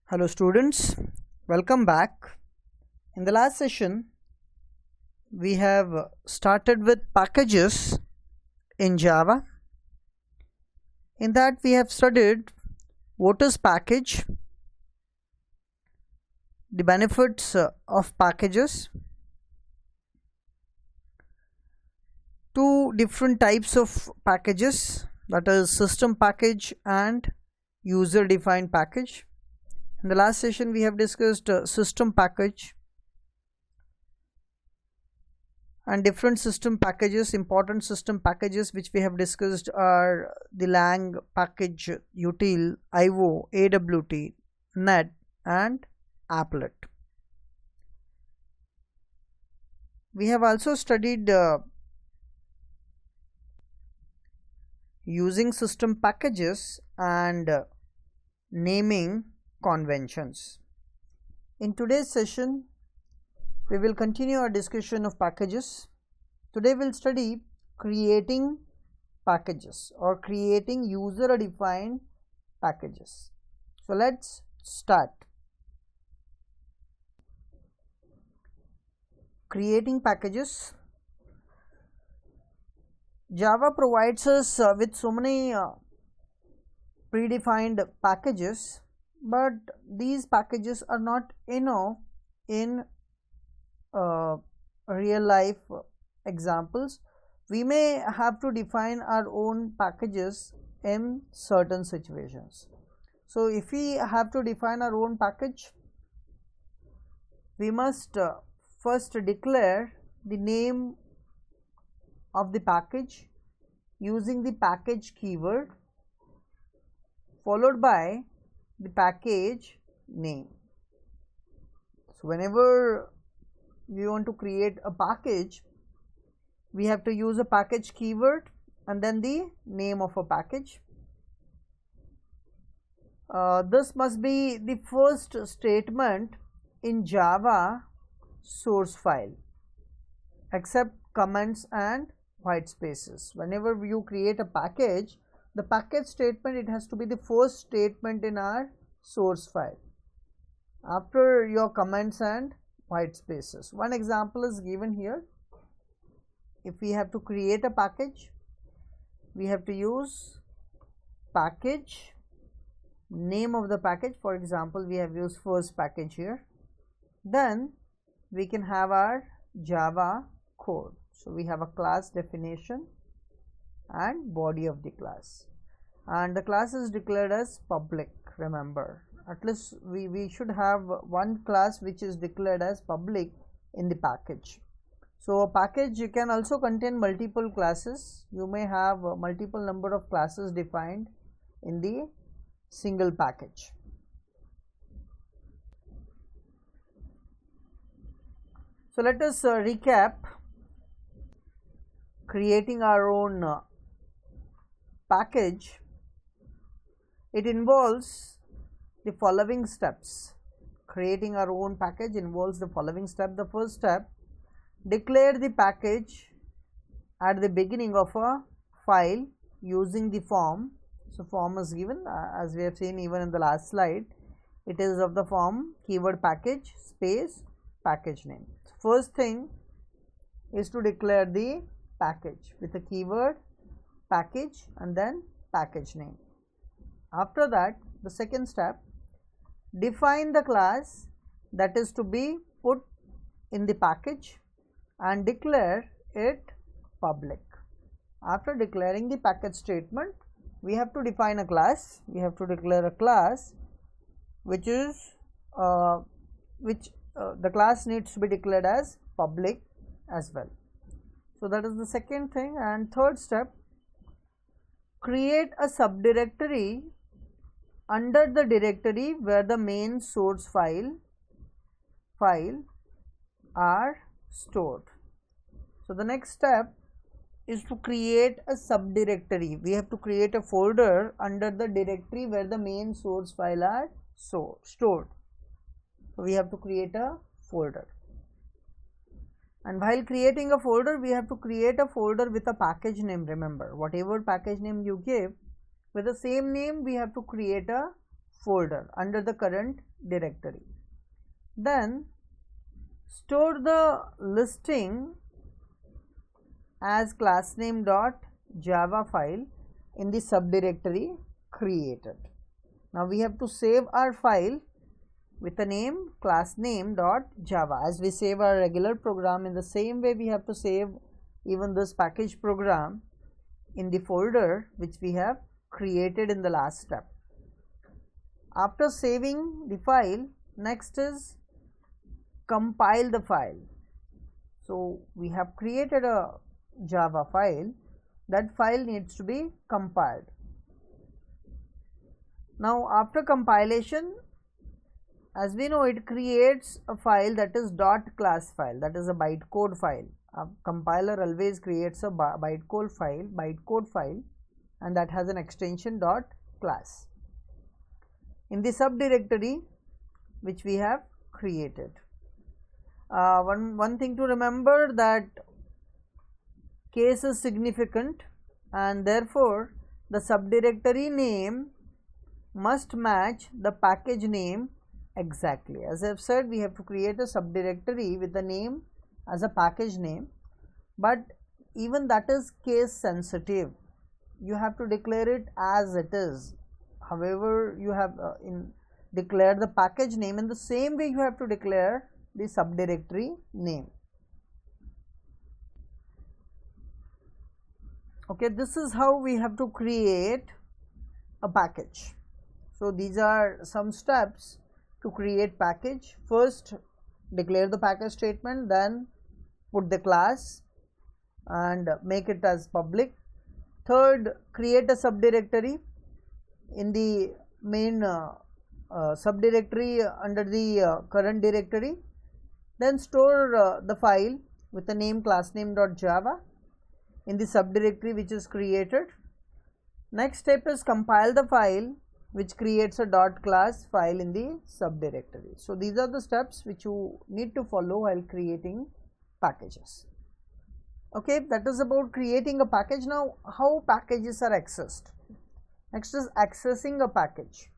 Hello students, welcome back. In the last session, we have started with packages in Java. In that we have studied what is package, the benefits of packages, two different types of packages, that is system package and user defined package. In the last session we have discussed system package and different system packages. Important system packages which we have discussed are the lang package, util, IO, AWT, net and applet. We have also studied using system packages and naming conventions. In today's session we will continue our discussion of packages. Today we'll study creating packages or creating user defined packages. So let's start. Creating packages. Java provides us with so many predefined packages, but these packages are not enough in real life examples. We may have to define our own packages in certain situations. So if we have to define our own package, we must first declare the name of the package using the package keyword followed by the package name. So whenever we want to create a package, we have to use a package keyword and then the name of a package. This must be the first statement in Java source file, except comments and white spaces. Whenever you create a package, the package statement, it has to be the first statement in our source file after your comments and white spaces. One example is given here. If we have to create a package, we have to use package, name of the package. For example, we have used first package here. Then we can have our Java code. So we have a class definition and body of the class, and the class is declared as public. Remember, at least we should have one class which is declared as public in the package. So a package can also contain multiple classes. You may have a multiple number of classes defined in the single package. So let us recap creating our own package. It involves the following steps. Creating our own package involves the following step. The first step, declare the package at the beginning of a file using the form. So form is given as we have seen even in the last slide. It is of the form keyword package space package name. First thing is to declare the package with a keyword package and then package name. After that, the second step, define the class that is to be put in the package and declare it public. After declaring the package statement, we have to define a class. We have to declare a class which is the class needs to be declared as public as well. So that is the second thing. And third step, create a subdirectory under the directory where the main source file are stored. So the next step is to create a subdirectory. We have to create a folder under the directory where the main source file are stored. So we have to create a folder. And while creating a folder, we have to create a folder with a package name. Remember, whatever package name you give, with the same name we have to create a folder under the current directory. Then store the listing as classname.java file in the subdirectory created. Now we have to save our file with the name classname.java. As we save our regular program, in the same way we have to save even this package program in the folder which we have created in the last step. After saving the file, next is compile the file. So we have created a Java file. That file needs to be compiled. Now after compilation, as we know, it creates a file that is .class file, that is a bytecode file. A compiler always creates a bytecode file, and that has an extension .class in the subdirectory which we have created. One thing to remember, that case is significant, and therefore the subdirectory name must match the package name exactly. As I have said, we have to create a subdirectory with the name as a package name, but even that is case sensitive. You have to declare it as it is. However, you have declare the package name, in the same way you have to declare the subdirectory name. Okay, this is how we have to create a package. So these are some steps to create package. First, declare the package statement, then put the class and make it as public. Third, create a subdirectory in the main subdirectory under the current directory. Then store the file with the name classname.java in the subdirectory which is created. Next step is compile the file, which creates a .class file in the subdirectory. So these are the steps which you need to follow while creating packages. Okay, that is about creating a package. Now how packages are accessed? Next is accessing a package.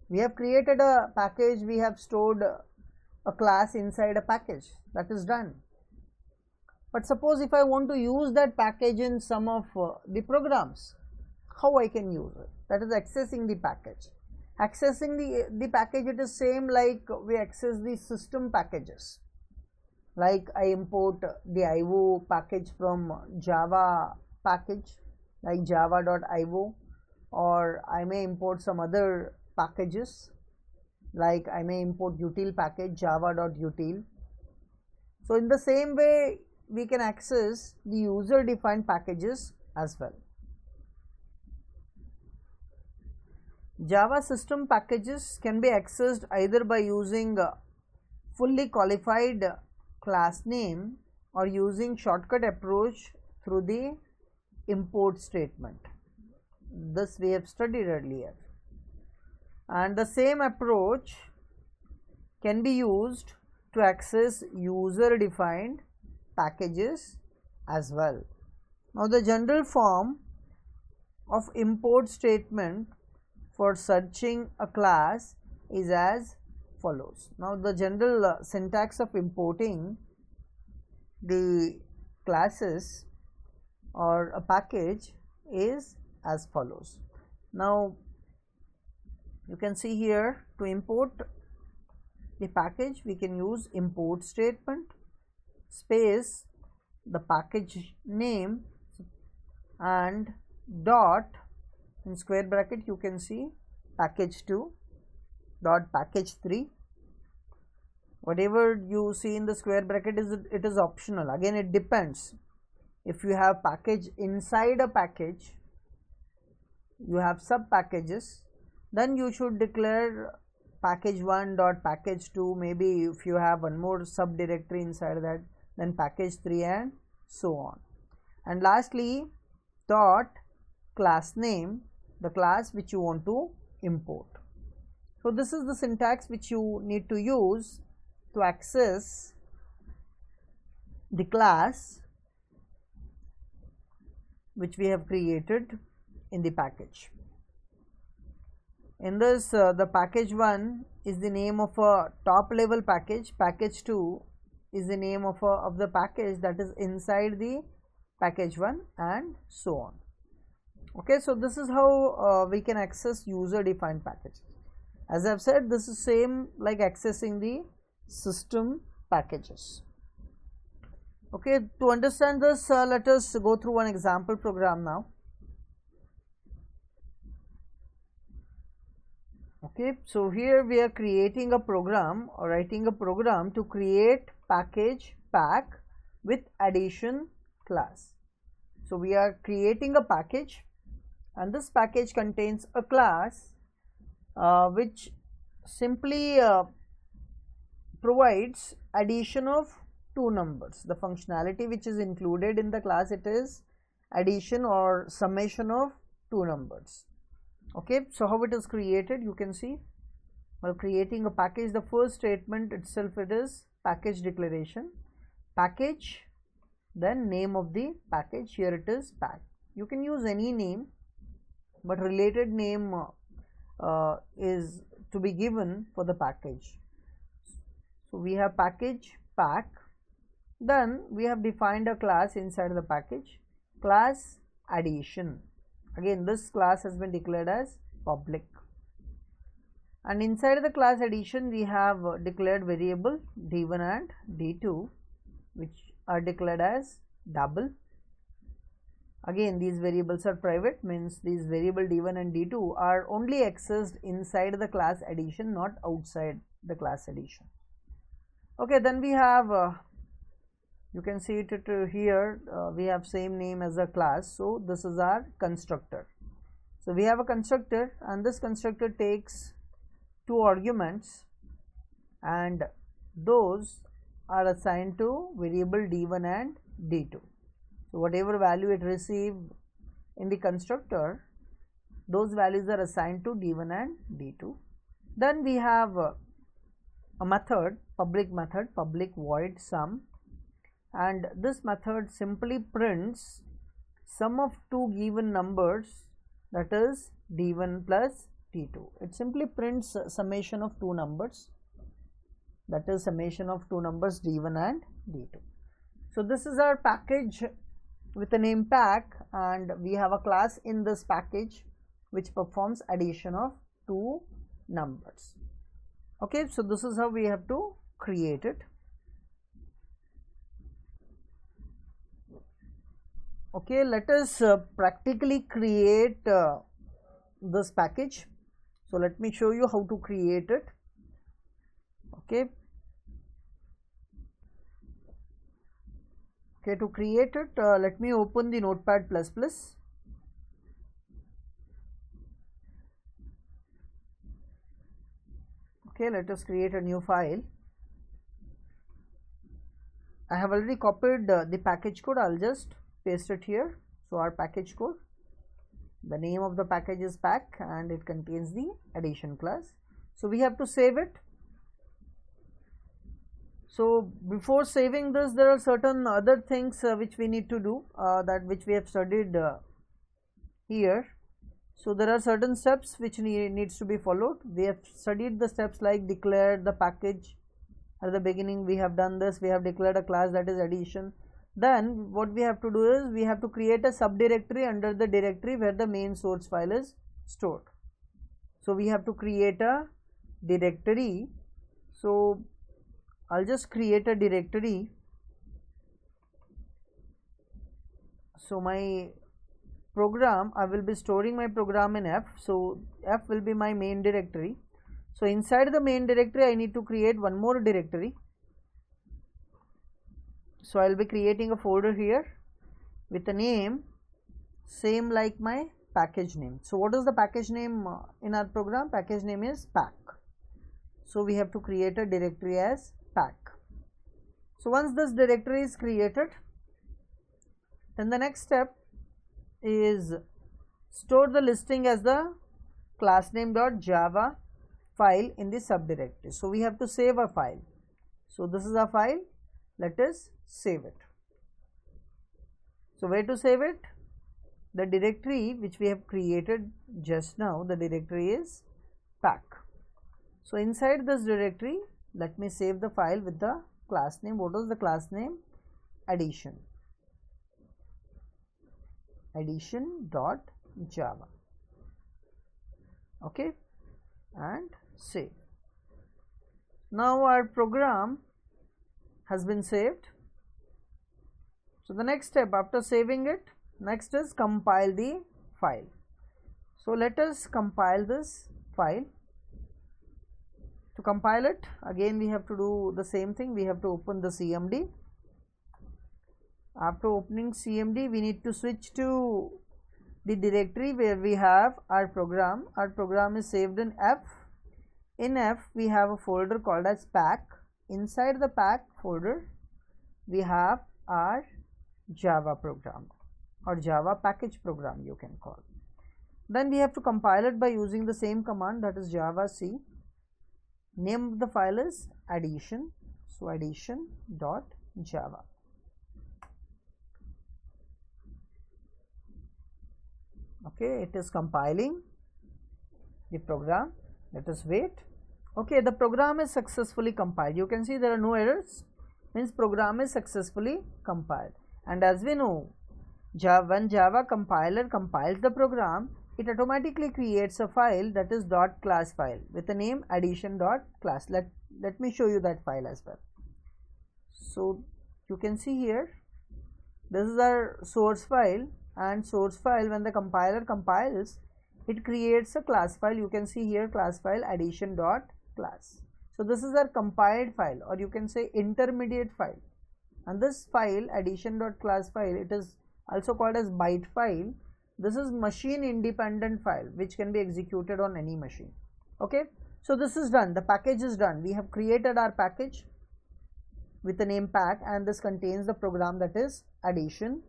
We have created a package, we have stored a class inside a package, that is done. But suppose if I want to use that package in some of the programs, how I can use it? That is accessing the package. Accessing the package, it is same like we access the system packages. Like I import the IO package from Java package, like java.io, or I may import some other packages, like I may import util package java.util. So in the same way we can access the user defined packages as well. Java system packages can be accessed either by using fully qualified class name or using shortcut approach through the import statement. This we have studied earlier, and the same approach can be used to access user defined packages as well. Now the general form of import statement for searching a class is as follows. Now the general syntax of importing the classes or a package is as follows. Now you can see here, to import the package we can use import statement space the package name and dot in square bracket you can see package2 dot package3. Whatever you see in the square bracket it is optional. Again, it depends. If you have package inside a package, you have sub packages, then you should declare package1 dot package2. Maybe if you have one more subdirectory inside that, then package3 and so on. And lastly, dot class name, the class which you want to import. So this is the syntax which you need to use to access the class which we have created in the package. In this the package 1 is the name of a top level package, package 2 is the name of the package that is inside the package 1, and so on. Okay, so this is how we can access user defined packages. As I've said, this is same like accessing the system packages. Okay, to understand this, let us go through one example program now. Okay, so here we are creating a program or writing a program to create package pack with addition class. So we are creating a package, and this package contains a class which simply provides addition of two numbers. The functionality which is included in the class, it is addition or summation of two numbers. Okay, so how it is created, you can see while creating a package, the first statement itself, it is package declaration, package, then name of the package. Here it is pack. You can use any name, but related name is to be given for the package. So we have package pack, then we have defined a class inside the package, class addition. Again, this class has been declared as public, and inside the class addition we have declared variable d1 and d2, which are declared as double. Again, these variables are private, means these variable d1 and d2 are only accessed inside the class addition, not outside the class addition. Okay, then we have you can see it here, we have same name as a class, so this is our constructor. So we have a constructor, and this constructor takes two arguments, and those are assigned to variable d1 and d2. So whatever value it received in the constructor, those values are assigned to d1 and d2. Then we have a method, public void sum, and this method simply prints sum of two given numbers, that is d1 plus d2. It simply prints summation of two numbers, that is summation of two numbers d1 and d2. So this is our package with the name pack, and we have a class in this package which performs addition of two numbers. Okay, so this is how we have to create it. Okay, let us practically create this package. So let me show you how to create it. Okay, to create it, let me open the Notepad++. Okay, let us create a new file. I have already copied the package code. I'll just paste it here. So our package code, the name of the package is pack, and it contains the addition class. So we have to save it. So before saving this, there are certain other things which we need to do, that which we have studied here. So there are certain steps which needs to be followed. We have studied the steps like declare the package. At the beginning we have done this, we have declared a class, that is addition. Then what we have to do is we have to create a subdirectory under the directory where the main source file is stored. So we have to create a directory. So I'll just create a directory. So my program, I will be storing my program in F. So F will be my main directory. So inside the main directory I need to create one more directory. So I will be creating a folder here with a name same like my package name. So what is the package name in our program? Package name is pack. So we have to create a directory as pack. So once this directory is created, then the next step is store the listing as the classname.java file in the subdirectory. So we have to save a file. So this is a file. Let us save it. So where to save it? The directory which we have created just now, the directory is pack. So inside this directory, let me save the file with the class name. What is the class name? Addition. Addition.java. Okay, and save. Now our program has been saved. So the next step after saving it, next is compile the file. So let us compile this file. To compile it, again we have to do the same thing. We have to open the CMD. After opening CMD, we need to switch to the directory where we have our program. Our program is saved in F. In F, we have a folder called as pack. Inside the pack folder, we have our Java program or Java package program, you can call. Then we have to compile it by using the same command, that is Java C. Name of the file is addition. So addition.java. Okay, it is compiling the program. Let us wait. Okay, the program is successfully compiled. You can see there are no errors, means program is successfully compiled. And as we know, when Java compiler compiles the program, it automatically creates a file, that is .class file with the name addition.class. Let me show you that file as well. So you can see here, this is our source file, and source file, when the compiler compiles, it creates a class file. You can see here class file addition.class. So this is our compiled file, or you can say intermediate file. And this file addition.class file, it is also called as byte file. This is machine independent file which can be executed on any machine. Okay, so this is done. The package is done. We have created our package with the name pack, and this contains the program, that is addition.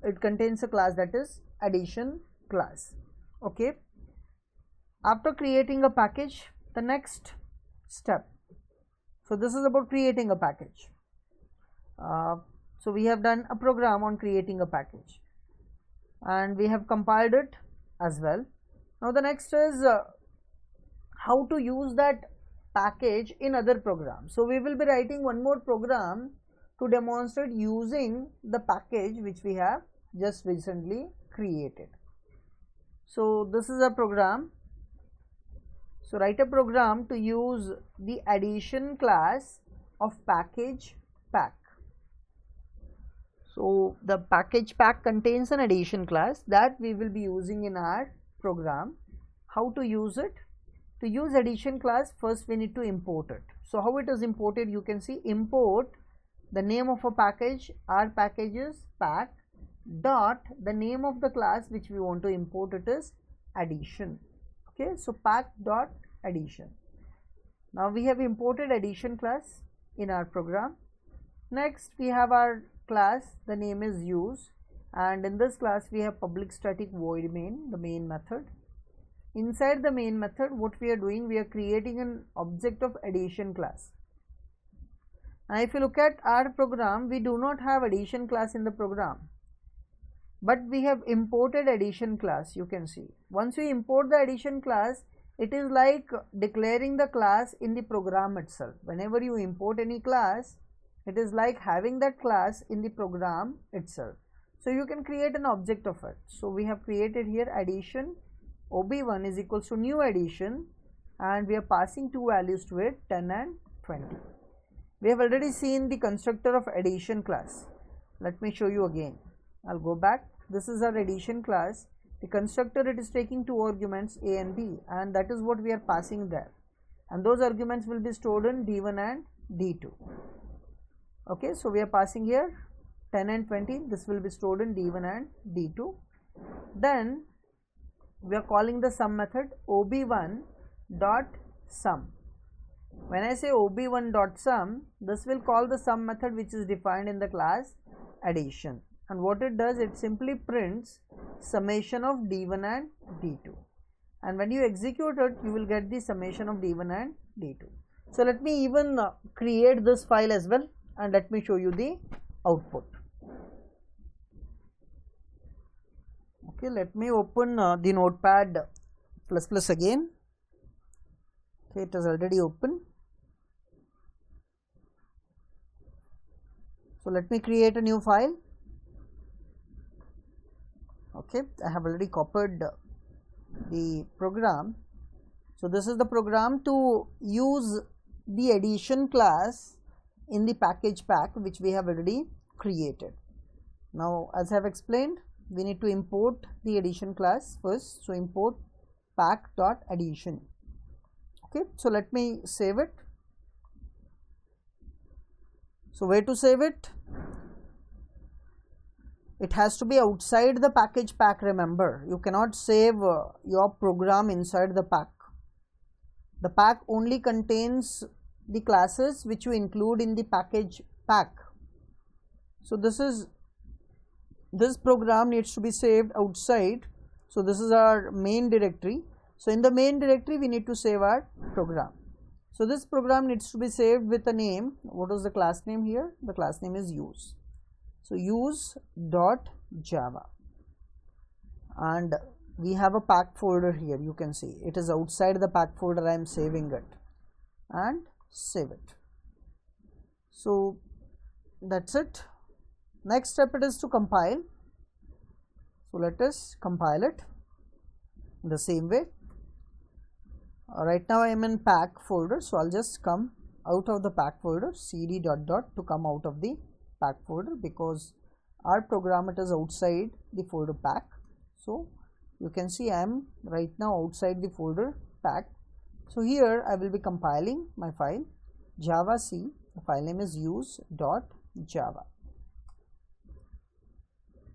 It contains a class, that is addition class. Okay, after creating a package, the next step. So this is about creating a package. So we have done a program on creating a package, and we have compiled it as well. Now the next is how to use that package in other programs. So we will be writing one more program to demonstrate using the package which we have just recently created. So this is a program. So write a program to use the addition class of package pack. So the package pack contains an addition class that we will be using in our program. How to use it? To use addition class, first we need to import it. So how it is imported? You can see import the name of a package. Our package is pack dot the name of the class which we want to import, it is addition. Okay, so pack dot addition. Now we have imported addition class in our program. Next we have our class, the name is use, and in this class we have public static void main, the main method. Inside the main method, what we are doing, we are creating an object of addition class. And if you look at our program, we do not have addition class in the program, but we have imported addition class. You can see once we import the addition class, it is like declaring the class in the program itself. Whenever you import any class, it is like having that class in the program itself. So you can create an object of it. So we have created here addition ob1 is equals to new addition, and we are passing two values to it, 10 and 20. We have already seen the constructor of addition class. Let me show you again. I'll go back. This is our addition class. The constructor, it is taking two arguments a and b, and that is what we are passing there, and those arguments will be stored in d1 and d2. Okay, so we are passing here 10 and 20. This will be stored in d1 and d2. Then we are calling the sum method ob1 dot sum. When I say ob1 dot sum, this will call the sum method which is defined in the class addition, and what it does, it simply prints summation of d1 and d2, and when you execute it, you will get the summation of d1 and d2. So let me even create this file as well, and let me show you the output. Okay, let me open the notepad plus plus again. Okay, it is already open. So let me create a new file. Okay, I have already copied the program. So this is the program to use the addition class in the package pack which we have already created. Now, as I have explained, we need to import the addition class first. So import pack.addition. Okay, so let me save it. So where to save it? It has to be outside the package pack. Remember, you cannot save your program inside the pack. The pack only contains the classes which you include in the package pack. So this program needs to be saved outside. So this is our main directory. So in the main directory we need to save our program. So this program needs to be saved with a name. What is the class name here? The class name is use. So use.java, and we have a pack folder here. You can see it is outside the pack folder. I am saving it and save it. So that's it. Next step it is to compile. So let us compile it in the same way. Right now I am in pack folder, so I'll just come out of the pack folder, cd ... to come out of the pack folder, because our program it is outside the folder pack. So you can see I am right now outside the folder pack. So here I will be compiling my file javac. The file name is use.java.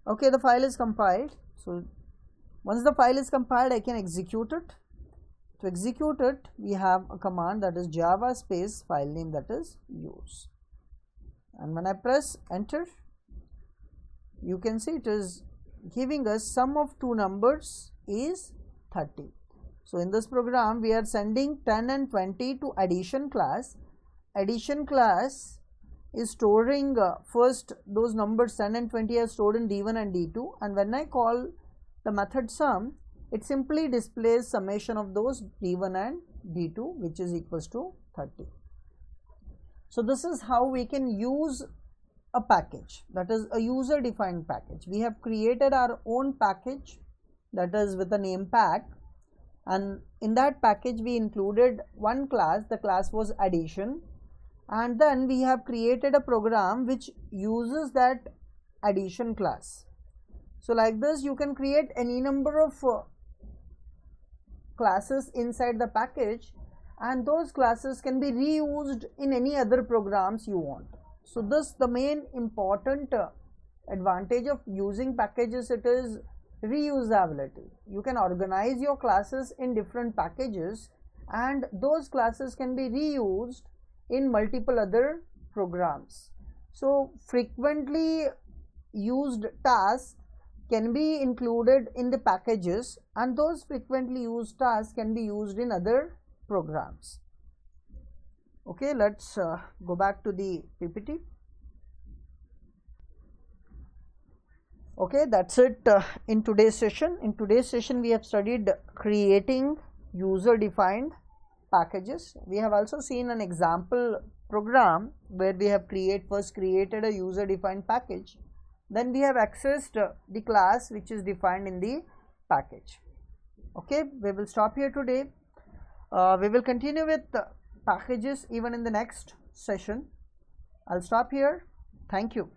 Okay, the file is compiled. So once the file is compiled, I can execute it. To execute it, we have a command, that is java space file name, that is use. And when I press enter, you can see it is giving us sum of two numbers is 30. So in this program we are sending 10 and 20 to addition class. Addition class is storing first those numbers 10 and 20 are stored in D1 and D2, and when I call the method sum, it simply displays summation of those D1 and D2, which is equals to 30. So this is how we can use a package, that is a user defined package. We have created our own package, that is with the name pack, and in that package we included one class. The class was addition, and then we have created a program which uses that addition class. So like this you can create any number of classes inside the package, and those classes can be reused in any other programs you want. So this, the main important advantage of using packages, it is reusability. You can organize your classes in different packages, and those classes can be reused in multiple other programs. So frequently used tasks can be included in the packages, and those frequently used tasks can be used in other programs. Okay, let's go back to the PPT. Okay, that's it in today's session. In today's session we have studied creating user defined packages. We have also seen an example program where we have first created a user defined package, then we have accessed the class which is defined in the package. Okay, we will stop here today. We will continue with packages even in the next session. I'll stop here. Thank you.